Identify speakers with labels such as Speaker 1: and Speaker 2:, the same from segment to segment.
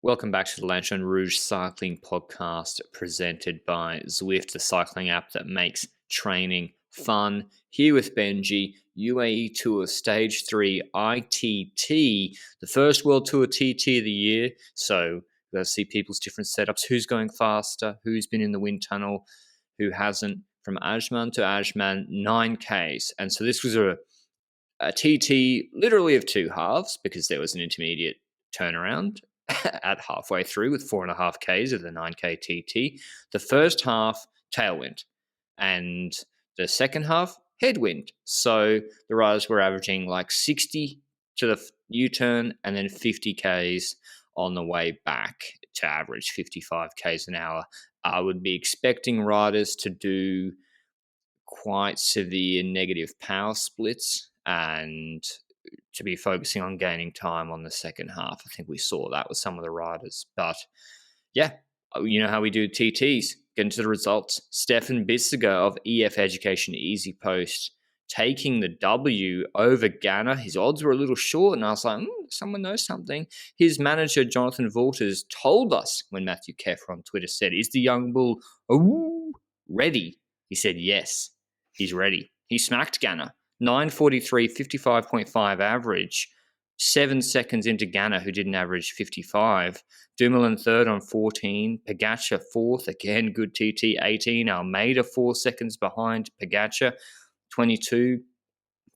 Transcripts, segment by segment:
Speaker 1: Welcome back to the Lanterne Rouge Cycling Podcast presented by Zwift, the cycling app that makes training fun. Here with Benji, UAE Tour Stage 3 ITT, the first World Tour TT of the year. So we've got to see people's different setups, who's going faster, who's been in the wind tunnel, who hasn't, from Ajman to Ajman, 9Ks. And so this was a TT literally of two halves because there was an intermediate turnaround at halfway through with 4.5 Ks of the 9K TT. The first half, tailwind, and the second half, headwind. So the riders were averaging like 60 to the U-turn and then 50 Ks on the way back to average 55 Ks an hour. I would be expecting riders to do quite severe negative power splits and to be focusing on gaining time on the second half. I think we saw that with some of the riders. But yeah, you know how we do TTs. Get into the results. Stefan Bissiger of EF Education Easy Post taking the W over Ganna. His odds were a little short, and I was like, someone knows something. His manager, Jonathan Walters, told us when Matthew Keffer on Twitter said, is the young bull ready? He said, yes, he's ready. He smacked Ganna. 9:43, 55.5 average. 7 seconds into Ganna, who didn't average 55. Dumoulin third on 14. Pogacar fourth. Again, good TT. 18. Almeida 4 seconds behind Pogacar. 22.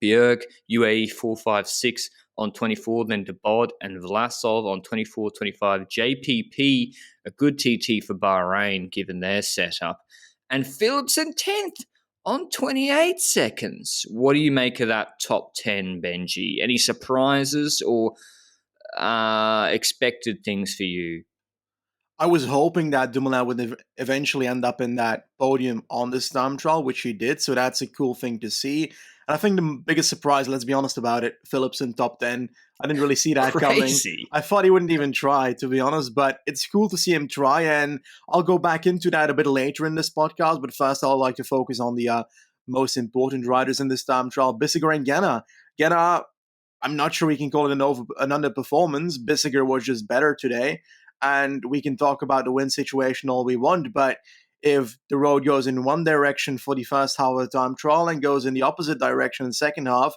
Speaker 1: Bjerg, UAE 456 on 24. Then Debod and Vlasov on 24, 25. JPP, a good TT for Bahrain given their setup. And Philipsen 10th on 28 seconds. What do you make of that top 10, Benji? Any surprises or expected things for you?
Speaker 2: I was hoping that Dumoulin would eventually end up in that podium on this time trial, which he did. So that's a cool thing to see. And I think the biggest surprise, let's be honest about it, Philipsen top 10. I didn't really see that coming.
Speaker 1: Crazy.
Speaker 2: I thought he wouldn't even try, to be honest, but it's cool to see him try. And I'll go back into that a bit later in this podcast. But first, I'd like to focus on the most important riders in this time trial, Bissiger and Ganna. Ganna, I'm not sure we can call it an underperformance. Bissiger was just better today. And we can talk about the win situation all we want, but if the road goes in one direction for the first half of the time trial and goes in the opposite direction in the second half,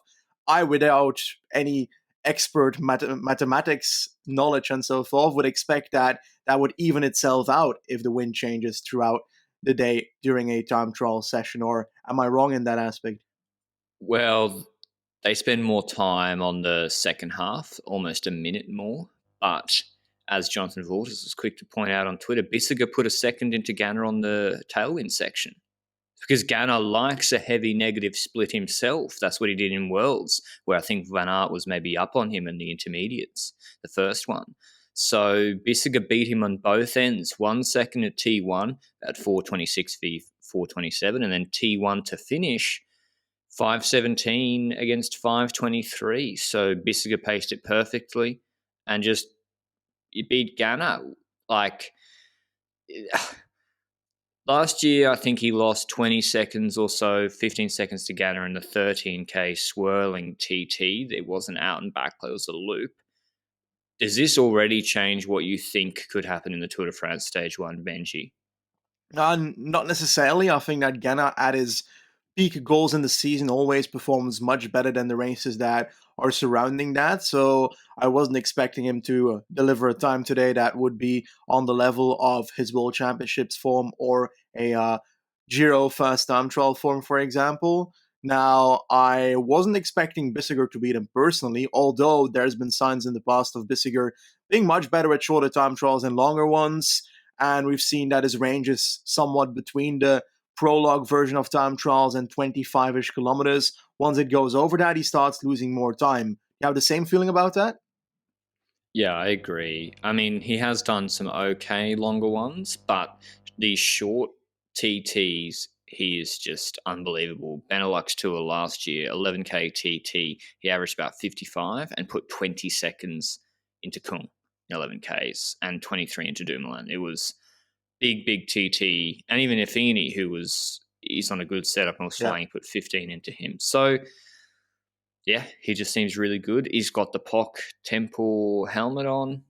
Speaker 2: I, without any expert mathematics knowledge and so forth, would expect that would even itself out if the wind changes throughout the day during a time trial session. Or am I wrong in that aspect?
Speaker 1: Well, they spend more time on the second half, almost a minute more, but as Jonathan Walters was quick to point out on Twitter, Bissiger put a second into Ganna on the tailwind section because Ganna likes a heavy negative split himself. That's what he did in Worlds, where I think Van Aert was maybe up on him in the intermediates, the first one. So Bissiger beat him on both ends. 1 second at T1 at 4:26 v 4:27, and then T1 to finish 5:17 against 5:23. So Bissiger paced it perfectly and just you beat Ganna. Like last year, I think he lost 20 seconds or so, 15 seconds to Ganna in the 13K swirling TT. There wasn't out and back, there was a loop. Does this already change what you think could happen in the Tour de France Stage 1, Benji?
Speaker 2: Not necessarily. I think that Ganna at his peak goals in the season always performs much better than the races that are surrounding that. So I wasn't expecting him to deliver a time today that would be on the level of his World Championships form or a Giro first time trial form, for example. Now, I wasn't expecting Bissiger to beat him personally, although there's been signs in the past of Bissiger being much better at shorter time trials and longer ones. And we've seen that his range is somewhat between the prologue version of time trials and 25-ish kilometers. Once it goes over that, he starts losing more time. You have the same feeling about that?
Speaker 1: Yeah, I agree. I mean, he has done some okay longer ones, but these short TTs, he is just unbelievable. Benelux Tour last year, 11K TT, he averaged about 55 and put 20 seconds into Kung, 11Ks, and 23 into Dumoulin. It was big TT. And even Affini, he's on a good setup and was
Speaker 2: Yeah.
Speaker 1: flying, put 15 into him. So yeah, he just seems really good. He's got the POC Temple helmet on.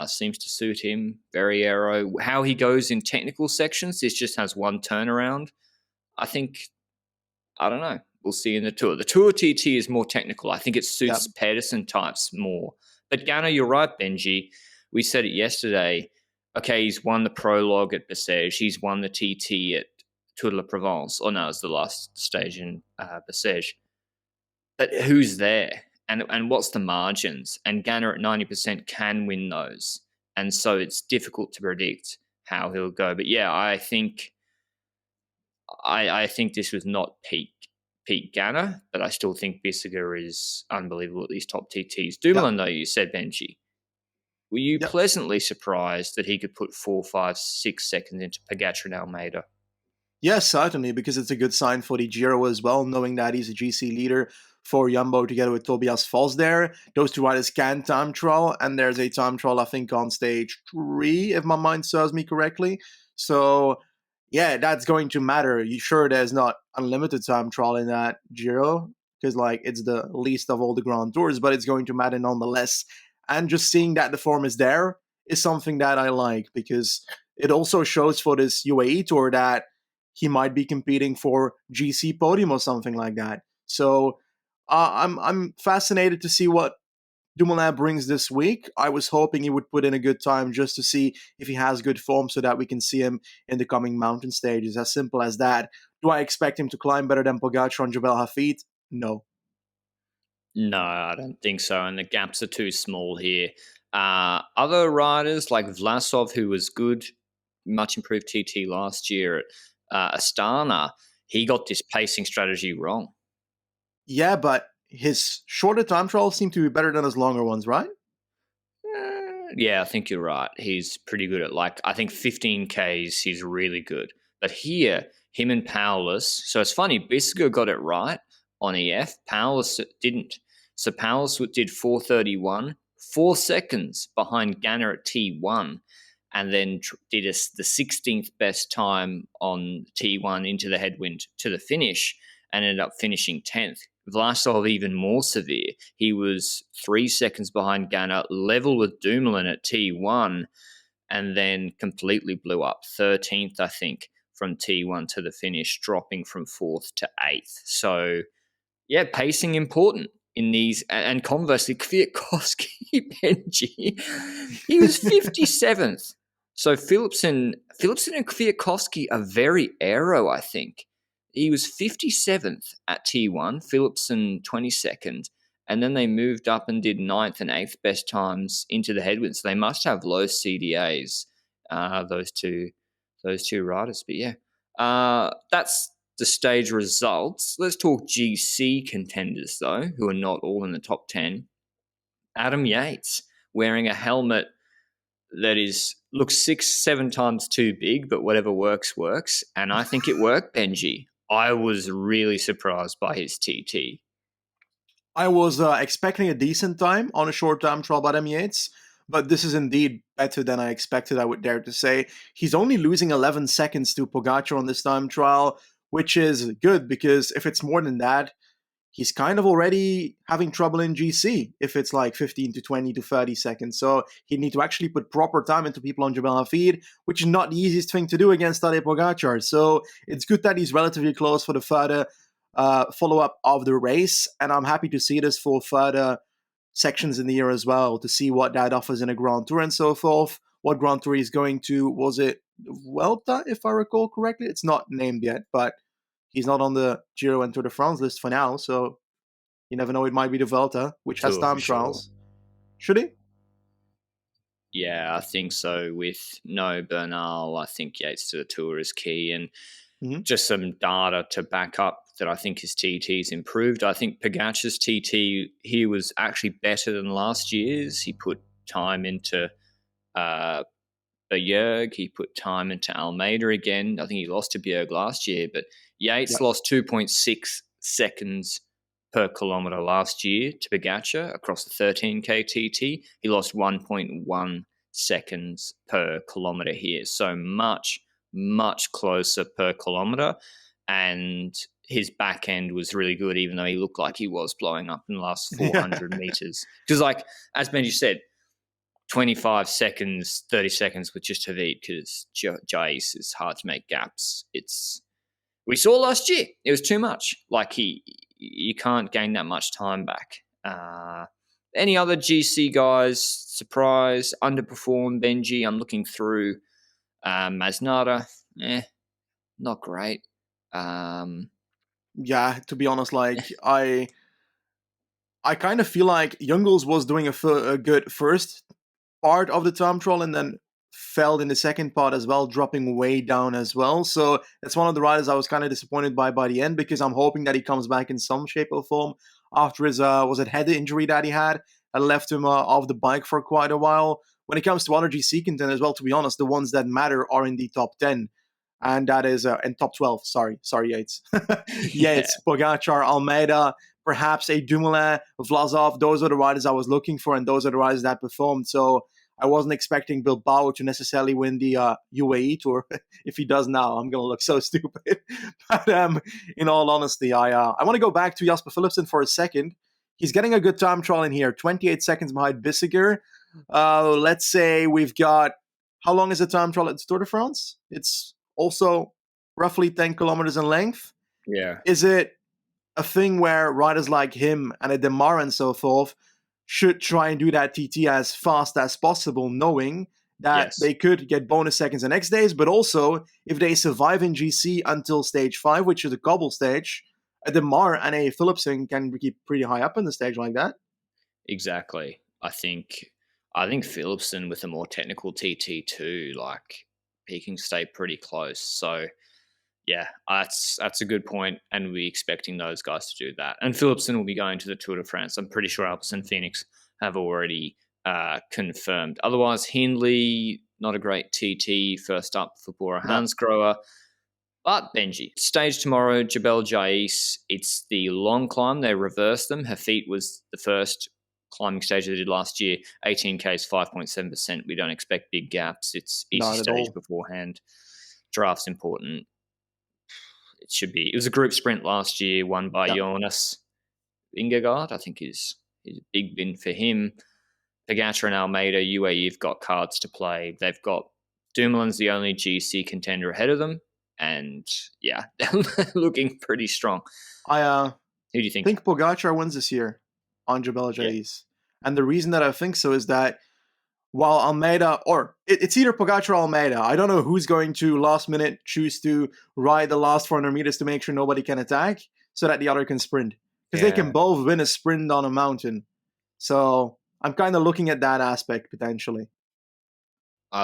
Speaker 1: Seems to suit him. Very aero. How he goes in technical sections, this just has one turnaround. I think, I don't know. We'll see in the Tour. The Tour TT is more technical. I think it
Speaker 2: Yep.
Speaker 1: suits Pedersen types more. But Ganna, you're right, Benji. We said it yesterday. Okay, he's won the prologue at Bessèges. He's won the TT at Tour de la Provence. Oh, no, it was the last stage in Bessèges. But who's there? And what's the margins? And Ganna at 90% can win those. And so it's difficult to predict how he'll go. But yeah, I think this was not peak Ganna, but I still think Bissiger is unbelievable at these top TTs. Dumoulin, though, you said, Benji. Were you pleasantly surprised that he could put 4, 5, 6 seconds into Pogačar and Almeida?
Speaker 2: Yes, certainly, because it's a good sign for the Giro as well, knowing that he's a GC leader for Jumbo together with Tobias Foss there. Those two riders can time trial, and there's a time trial, I think, on stage 3, if my mind serves me correctly. So, yeah, that's going to matter. You sure there's not unlimited time trial in that Giro? Because, like, it's the least of all the Grand Tours, but it's going to matter nonetheless. And just seeing that the form is there is something that I like, because it also shows for this UAE Tour that he might be competing for GC podium or something like that. So I'm fascinated to see what Dumoulin brings this week. I was hoping he would put in a good time just to see if he has good form so that we can see him in the coming mountain stages. As simple as that. Do I expect him to climb better than Pogačar on Jebel Hafid? No.
Speaker 1: No, I don't think so. And the gaps are too small here. Other riders like Vlasov, who was good, much improved TT last year at Astana, he got this pacing strategy wrong.
Speaker 2: Yeah, but his shorter time trials seem to be better than his longer ones, right?
Speaker 1: Yeah, I think you're right. He's pretty good at, like, I think 15Ks, he's really good. But here, him and Paulus, so it's funny, Bissiger got it right on EF, Paulus didn't. So Paulus did 4:31, 4 seconds behind Ganna at T1, and then did the 16th best time on T1 into the headwind to the finish, and ended up finishing 10th. Vlasov even more severe. He was 3 seconds behind Ganna, level with Dumoulin at T1, and then completely blew up. 13th, I think, from T1 to the finish, dropping from 4th to 8th. So, yeah, pacing important in these. And conversely, Kwiatkowski, Benji, he was 57th. So Philipsen and Kwiatkowski are very aero, I think. He was 57th at T1, Philipsen 22nd, and then they moved up and did 9th and 8th best times into the headwinds. So they must have low CDAs, those two riders. But yeah, that's the stage results. Let's talk GC contenders, though, who are not all in the top 10. Adam Yates wearing a helmet that looks 6-7 times too big, but whatever works. And I think it worked, Benji. I was really surprised by his TT.
Speaker 2: I was expecting a decent time on a short time trial by Adam Yates, but this is indeed better than I expected, I would dare to say. He's only losing 11 seconds to Pogačar on this time trial, which is good, because if it's more than that, he's kind of already having trouble in GC if it's like 15 to 20 to 30 seconds. So he'd need to actually put proper time into people on Jebel Hafid, which is not the easiest thing to do against Tadej Pogačar. So it's good that he's relatively close for the further follow-up of the race, and I'm happy to see this for further sections in the year as well, to see what that offers in a Grand Tour and so forth. What Grand Tour he's going to, was it Vuelta, if I recall correctly? It's not named yet, but he's not on the Giro and Tour de France list for now, so you never know, it might be the Vuelta, which has time trials. Should he?
Speaker 1: Yeah, I think so. With no Bernal, I think Yates to the Tour is key, and just some data to back up that I think his TT's improved. I think Pogačar's TT here was actually better than last year's. He put time into Bjerg. He put time into Almeida again. I think he lost to Bjerg last year, but Yates lost 2.6 seconds per kilometre last year to Pogačar across the 13K TT. He lost 1.1 seconds per kilometre here. So much closer per kilometre. And his back end was really good, even though he looked like he was blowing up in the last 400 metres. Because, like, as Benji said, 25 seconds, 30 seconds with just Havit because Jais is hard to make gaps. We saw last year. It was too much. Like you can't gain that much time back. Any other GC guys? Surprise, underperformed Benji. I'm looking through Masnada. Not great.
Speaker 2: Yeah, to be honest, like I kind of feel like Jungles was doing a good first part of the time trial and then fell in the second part as well, dropping way down as well. So that's one of the riders I was kind of disappointed by the end, because I'm hoping that he comes back in some shape or form after his was it head injury that he had that left him off the bike for quite a while. When it comes to other GC contenders, well, to be honest, the ones that matter are in the top 10. And that is in top 12. Sorry, Yates. Yates, Pogacar, Almeida, perhaps a Dumoulin, Vlasov. Those are the riders I was looking for, and those are the riders that performed. So I wasn't expecting Bilbao to necessarily win the UAE Tour. If he does now, I'm going to look so stupid. But in all honesty, I want to go back to Jasper Philipsen for a second. He's getting a good time trial in here, 28 seconds behind Bissiger. Let's say we've got, how long is the time trial at the Tour de France? It's also roughly 10 kilometers in length.
Speaker 1: Yeah.
Speaker 2: Is it a thing where riders like him and a Demar and so forth should try and do that TT as fast as possible, knowing that they could get bonus seconds the next days, but also if they survive in GC until stage 5, which is a cobble stage, a Demar and a Philipsen can keep pretty high up in the stage like that.
Speaker 1: Exactly. I think Philipsen with a more technical TT too, like he can stay pretty close. So yeah, that's a good point, and we're expecting those guys to do that. And Philipsen will be going to the Tour de France. I'm pretty sure Alpes and Phoenix have already confirmed. Otherwise, Hindley, not a great TT. First up for Bora Hansgrohe. But Benji, stage tomorrow, Jebel Jais. It's the long climb. They reversed them. Hafit was the first climbing stage they did last year. 18K is 5.7%. We don't expect big gaps. It's easy stage beforehand. Draft's important. It was a group sprint last year, won by Jonas Vingegaard. I think is a big win for him. Pogacar and Almeida, UAE have got cards to play. They've got Dumoulin's the only GC contender ahead of them, and yeah, they're looking pretty strong.
Speaker 2: Who
Speaker 1: do you think?
Speaker 2: I think Pogacar wins this year on Jebel Jais. And the reason that I think so is that while Almeida, or it's either Pogacar or Almeida, I don't know who's going to last minute choose to ride the last 400 meters to make sure nobody can attack so that the other can sprint. Because they can both win a sprint on a mountain. So I'm kind of looking at that aspect potentially.
Speaker 1: I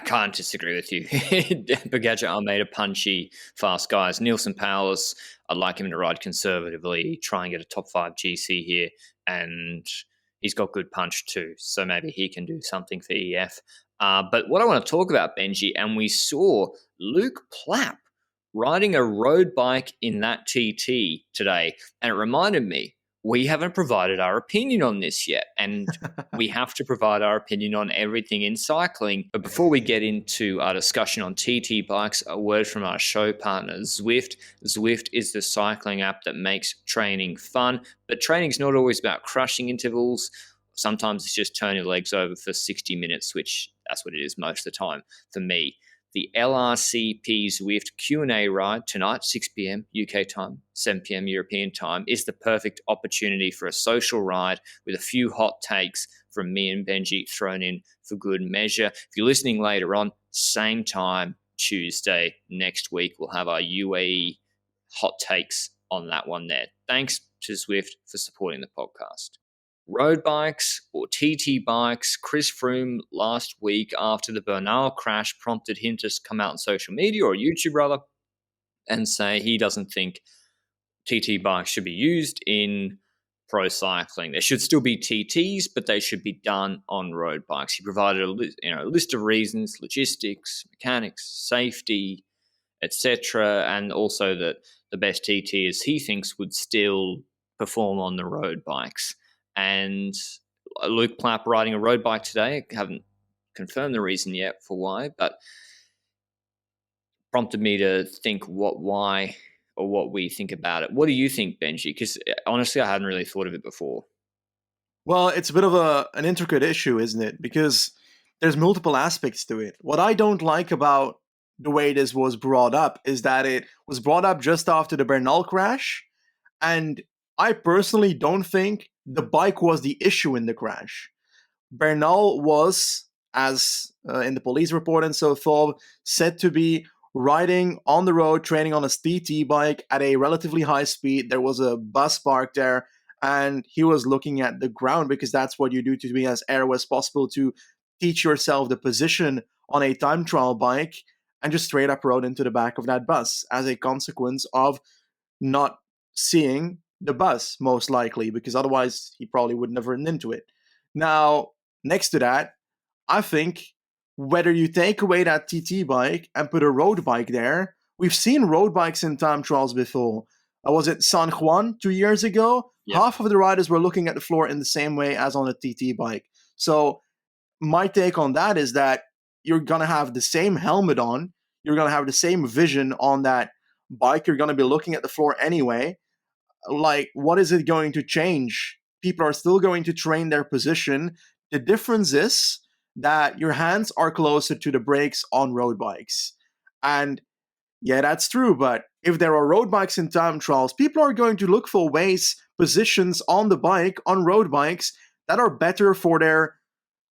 Speaker 1: can't disagree with you. Pogacar, Almeida, punchy, fast guys. Nielsen Powers, I'd like him to ride conservatively, try and get a top 5 GC here, and he's got good punch too, so maybe he can do something for EF. But what I want to talk about, Benji, and we saw Luke Plapp riding a road bike in that TT today, and it reminded me, we haven't provided our opinion on this yet, and we have to provide our opinion on everything in cycling. But before we get into our discussion on TT bikes, a word from our show partner, Zwift. Zwift is the cycling app that makes training fun, but training's not always about crushing intervals. Sometimes it's just turn your legs over for 60 minutes, which that's what it is most of the time for me. The LRCP Zwift Q&A ride tonight, 6 p.m. UK time, 7 p.m. European time, is the perfect opportunity for a social ride with a few hot takes from me and Benji thrown in for good measure. If you're listening later on, same time, Tuesday next week, we'll have our UAE hot takes on that one there. Thanks to Zwift for supporting the podcast. Road bikes or TT bikes. Chris Froome last week after the Bernal crash prompted him to come out on social media, or YouTube rather, and say he doesn't think TT bikes should be used in pro cycling. There should still be TTs, but they should be done on road bikes. He provided a list of reasons: logistics, mechanics, safety, etc., and also that the best TTs he thinks would still perform on the road bikes. And Luke Plapp riding a road bike today, I haven't confirmed the reason yet for why, but prompted me to think why what we think about it. What do you think, Benji? Because honestly, I hadn't really thought of it before.
Speaker 2: Well, it's a bit of an intricate issue, isn't it? Because there's multiple aspects to it. What I don't like about the way this was brought up is that it was brought up just after the Bernal crash, and I personally don't think the bike was the issue in the crash. Bernal was, as in the police report and so forth, said to be riding on the road, training on a TT bike at a relatively high speed. There was a bus parked there, and he was looking at the ground because that's what you do to be as aero as possible to teach yourself the position on a time trial bike, and just straight up rode into the back of that bus as a consequence of not seeing the bus, most likely, because otherwise he probably wouldn't have ridden into it. Now, next to that, I think whether you take away that TT bike and put a road bike there, we've seen road bikes in time trials before. Was it San Juan 2 years ago?
Speaker 1: Yep.
Speaker 2: Half of the riders were looking at the floor in the same way as on a TT bike. So, my take on that is that you're going to have the same helmet on, you're going to have the same vision on that bike, you're going to be looking at the floor anyway. Like, what is it going to change? People are still going to train their position. The difference is that your hands are closer to the brakes on road bikes. And yeah, that's true, but if there are road bikes in time trials, people are going to look for ways, positions on the bike, on road bikes, that are better for their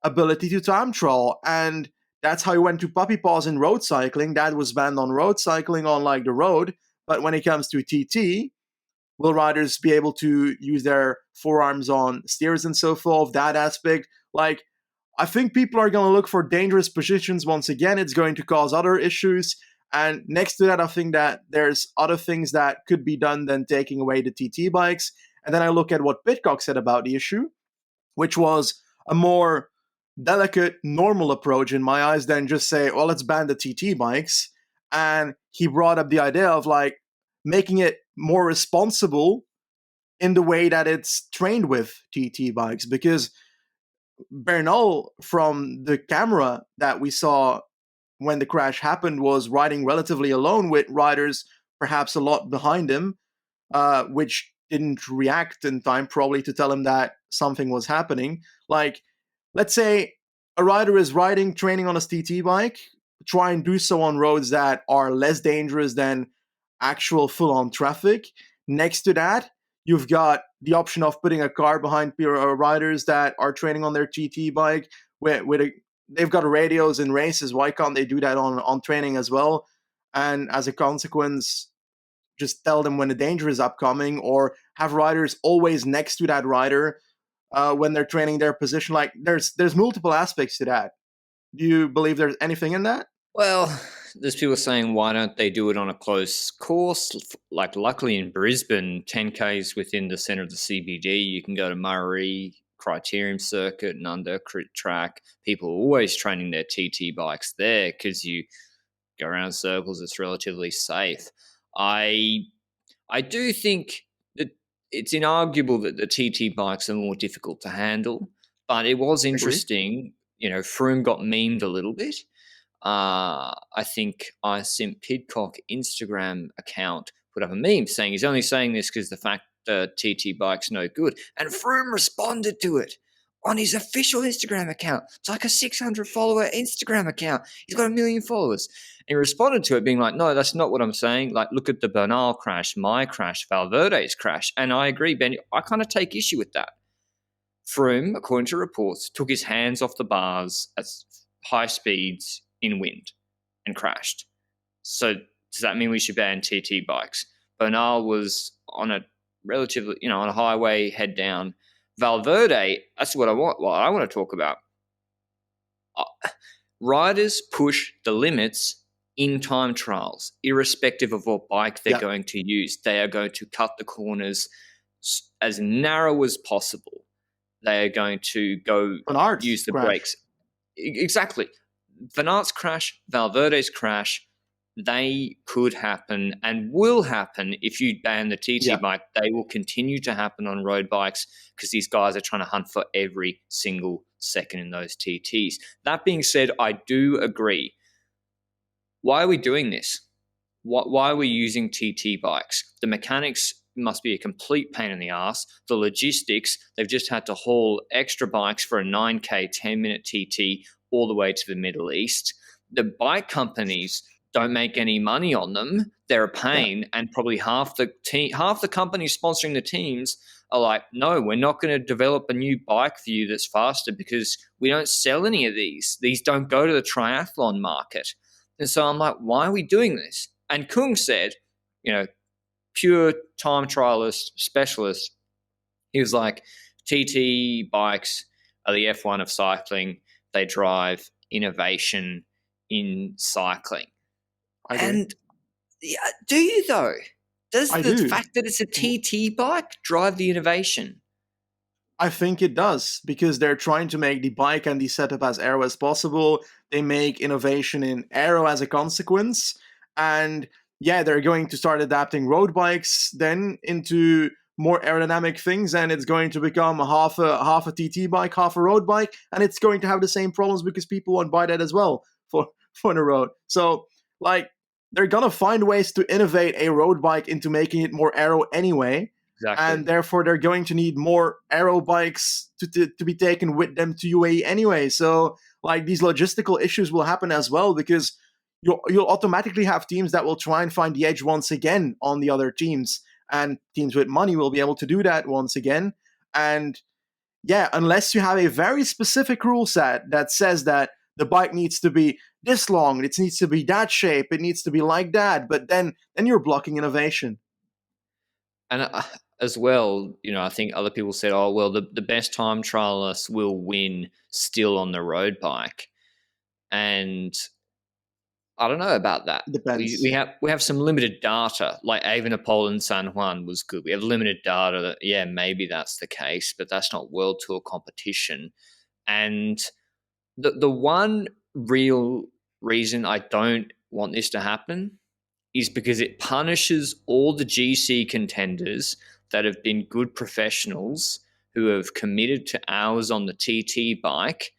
Speaker 2: ability to time trial. And that's how you went to puppy paws in road cycling. That was banned on road cycling on like the road. But when it comes to TT, will riders be able to use their forearms on steers and so forth? That aspect, like, I think people are going to look for dangerous positions once again. It's going to cause other issues. And next to that, I think that there's other things that could be done than taking away the TT bikes. And then I look at what Pitcock said about the issue, which was a more delicate, normal approach in my eyes than just say, well, let's ban the TT bikes. And he brought up the idea of like making it more responsible in the way that it's trained with TT bikes. Because Bernal, from the camera that we saw when the crash happened, was riding relatively alone with riders perhaps a lot behind him, which didn't react in time probably to tell him that something was happening. Like, let's say a rider is riding, training on a TT bike, try and do so on roads that are less dangerous than actual full-on traffic. Next to that, you've got the option of putting a car behind riders that are training on their TT bike. They've got radios in races. Why can't they do that on training as well? And as a consequence, just tell them when the danger is upcoming, or have riders always next to that rider when they're training their position. Like, there's multiple aspects to that. Do you believe there's anything in that?
Speaker 1: Well, there's people saying, why don't they do it on a close course? Like, luckily in Brisbane, 10Ks within the centre of the CBD, you can go to Murray, Criterium Circuit, and Undercrit Track. People are always training their TT bikes there because you go around circles, it's relatively safe. I do think that it's inarguable that the TT bikes are more difficult to handle, but it was
Speaker 2: Agree.
Speaker 1: interesting. Froome got memed a little bit. I think iSimp Pidcock Instagram account put up a meme saying he's only saying this because the fact TT bike's no good. And Froome responded to it on his official Instagram account. It's like a 600 follower Instagram account. He's got 1 million followers. And he responded to it being like, no, that's not what I'm saying. Like, look at the Bernal crash, my crash, Valverde's crash. And I agree, Ben. I kind of take issue with that. Froome, according to reports, took his hands off the bars at high speeds in wind and crashed. So does that mean we should ban TT bikes? Bernal was on a relatively, on a highway, head down. Valverde, that's what I want to talk about. Riders push the limits in time trials, irrespective of what bike they're going to use. They are going to cut the corners as narrow as possible. They are going to go use the brakes. Exactly. Van Aert's crash, Valverde's crash, they could happen and will happen if you ban the TT bike. They will continue to happen on road bikes because these guys are trying to hunt for every single second in those TTs. That being said, I do agree. Why are we doing this? Why are we using TT bikes? The mechanics must be a complete pain in the ass. The logistics, they've just had to haul extra bikes for a 9K 10-minute TT all the way to the Middle East. The bike companies don't make any money on them. They're a pain, and probably half the companies sponsoring the teams are like, no, we're not going to develop a new bike for you that's faster because we don't sell any of these. These don't go to the triathlon market. And so I'm like, why are we doing this? And Kung said, pure time trialist specialist, he was like, TT bikes are the F1 of cycling. They drive innovation in cycling. And yeah, do you though? Does the fact that it's a TT bike drive the innovation?
Speaker 2: I think it does, because they're trying to make the bike and the setup as aero as possible. They make innovation in aero as a consequence. And yeah, they're going to start adapting road bikes then into more aerodynamic things, and it's going to become half a TT bike, half a road bike, and it's going to have the same problems because people won't buy that as well for the road. So like, they're gonna find ways to innovate a road bike into making it more aero anyway. Exactly. And therefore they're going to need more aero bikes to be taken with them to UAE anyway. So like, these logistical issues will happen as well, because you'll automatically have teams that will try and find the edge once again on the other teams, and teams with money will be able to do that once again. And yeah, unless you have a very specific rule set that says that the bike needs to be this long, it needs to be that shape, it needs to be like that, but then you're blocking innovation.
Speaker 1: And as well, I think other people said, oh, well, the best time trialists will win still on the road bike. And I don't know about that.
Speaker 2: Depends.
Speaker 1: We have some limited data, like Evenepoel and San Juan was good. We have limited data that, yeah, maybe that's the case, but that's not World Tour competition. And the one real reason I don't want this to happen is because it punishes all the GC contenders that have been good professionals who have committed to hours on the TT bike,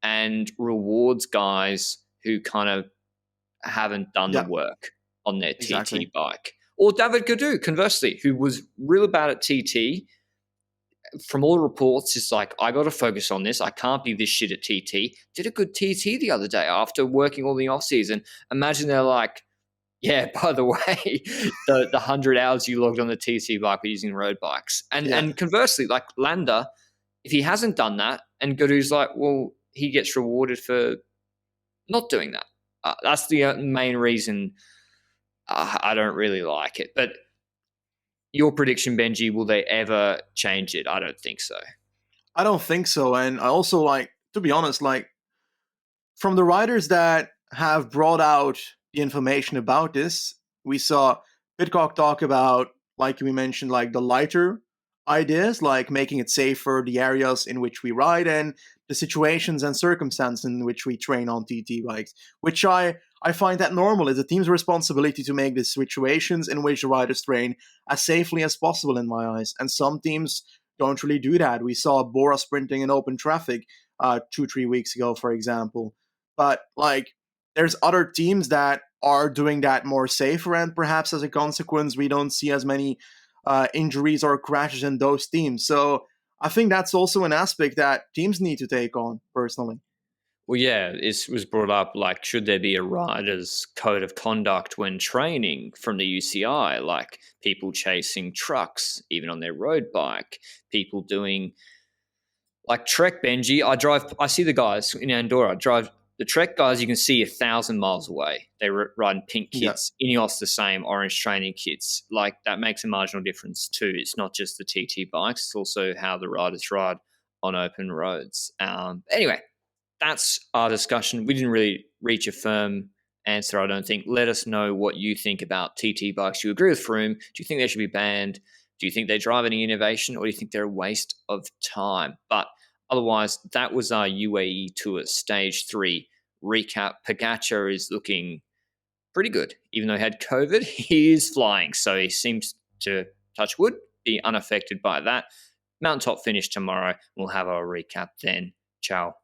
Speaker 1: and rewards guys who kind of haven't done the work on their TT bike. Or David Gaudu, conversely, who was really bad at TT. From all reports, it's like, I got to focus on this. I can't be this shit at TT. Did a good TT the other day after working all the off-season. Imagine they're like, yeah, by the way, the 100 hours you logged on the TT bike were using road bikes. And conversely, like Landa, if he hasn't done that, and Gaudu's like, well, he gets rewarded for not doing that. That's the main reason I don't really like it. But your prediction, Benji, will they ever change it? I don't think so.
Speaker 2: I don't think so. And I also, like, to be honest, like, from the writers that have brought out the information about this, we saw Pidcock talk about, like we mentioned, like the lighter ideas, like making it safer, the areas in which we ride, and the situations and circumstances in which we train on TT bikes, which I find that normal. It's a team's responsibility to make the situations in which the riders train as safely as possible, in my eyes. And some teams don't really do that. We saw Bora sprinting in open traffic 2-3 weeks ago, for example. But like, there's other teams that are doing that more safer, and perhaps as a consequence, we don't see as many injuries or crashes in those teams. So I think that's also an aspect that teams need to take on, personally.
Speaker 1: Well, yeah, it was brought up, like, should there be a rider's code of conduct when training from the UCI, like people chasing trucks, even on their road bike, people doing, like, Trek, Benji. I see the guys in Andorra drive. The Trek guys, you can see 1,000 miles away. They're riding pink kits. Yeah. Ineos, the same, orange training kits. Like, that makes a marginal difference too. It's not just the TT bikes. It's also how the riders ride on open roads. Anyway, that's our discussion. We didn't really reach a firm answer, I don't think. Let us know what you think about TT bikes. Do you agree with Froome? Do you think they should be banned? Do you think they drive any innovation, or do you think they're a waste of time? But otherwise, that was our UAE Tour Stage 3 recap. Pogacar is looking pretty good. Even though he had COVID, he is flying. So he seems to, touch wood, be unaffected by that. Mountaintop finish tomorrow. We'll have our recap then. Ciao.